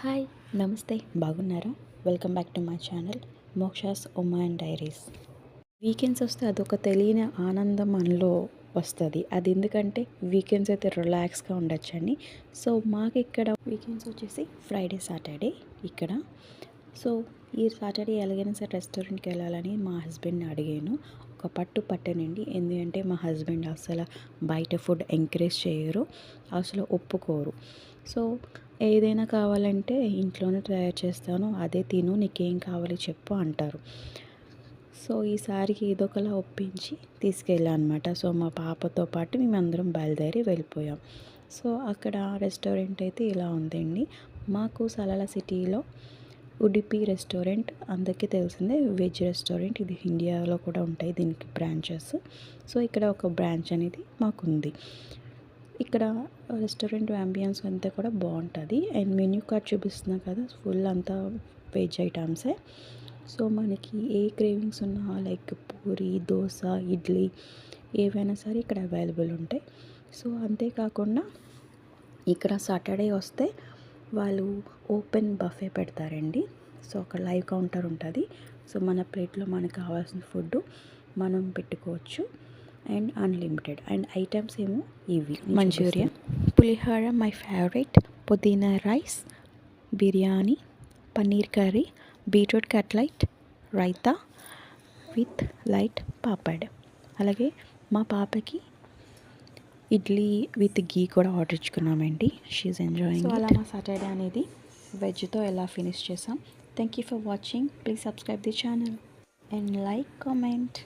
Hi నమస్తే బాగున్నారా? Welcome back to my channel Moksha's Uma and diaries. Weekends వస్తే అదొక తెలియని ఆనందం మనలో వస్తుంది. అది ఎందుకంటే వీకెండ్స్ అయితే రిలాక్స్గా ఉండొచ్చండి. సో మాకు ఇక్కడ వీకెండ్స్ వచ్చేసి ఫ్రైడే సాటర్డే ఇక్కడ. సో ఈ సాటర్డే ఎలాగైనా సరే రెస్టారెంట్కి వెళ్ళాలని మా హస్బెండ్ని అడిగాను. ఒక పట్టానండి. ఎందుకంటే మా హస్బెండ్ అసలు బయట ఫుడ్ ఎంకరేజ్ చేయరు, అసలు ఒప్పుకోరు. సో ఏదైనా కావాలంటే ఇంట్లోనే తయారు చేస్తాను, అదే తిను, నీకేం కావాలి చెప్పు అంటారు. సో ఈసారికి ఏదో ఒకలా ఒప్పించి తీసుకెళ్ళాను అనమాట. సో మా పాపతో పాటు మేమందరం బయలుదేరి వెళ్ళిపోయాం. సో అక్కడ రెస్టారెంట్ అయితే ఇలా ఉందండి. మాకు సలాల సిటీలో ఉడిపి రెస్టారెంట్ అందరికీ తెలిసిందే, వెజ్ రెస్టారెంట్. ఇది ఇండియాలో కూడా ఉంటాయి దీనికి బ్రాంచెస్. సో ఇక్కడ ఒక బ్రాంచ్ అనేది మాకుంది. ఇక్కడ రెస్టారెంట్ అంబియన్స్ అంతా కూడా బాగుంటుంది. అండ్ మెన్యూ కార్డ్ చూపిస్తున్నా కదా, ఫుల్ అంతా వెజ్ ఐటమ్సే. సో మనకి ఏ క్రేవింగ్స్ ఉన్నా లైక్ పూరి, దోశ, ఇడ్లీ ఏవైనా సరే ఇక్కడ అవైలబుల్ ఉంటాయి. సో అంతేకాకుండా ఇక్కడ సాటర్డే వస్తే వాళ్ళు ఓపెన్ బఫే పెడతారండి. సో అక్కడ లైవ్ కౌంటర్ ఉంటుంది. సో మన ప్లేట్లో మనకు కావాల్సిన ఫుడ్ మనం పెట్టుకోవచ్చు అండ్ అన్లిమిటెడ్. అండ్ ఐటమ్స్ ఏమో ఇవి: మంచూరియా, పులిహోర మై ఫేవరెట్, పుదీనా rice, biryani, paneer curry, beetroot cutlet, raita with light papad. అలాగే మా పాపకి ఇడ్లీ విత్ గీ కూడా ఆర్డర్ ఇచ్చుకున్నామండి. She's enjoying. సో అలా మా సాటర్డే అనేది వెజ్తో ఎలా ఫినిష్ చేసాం. Thank you for watching. Please subscribe the channel and like, comment.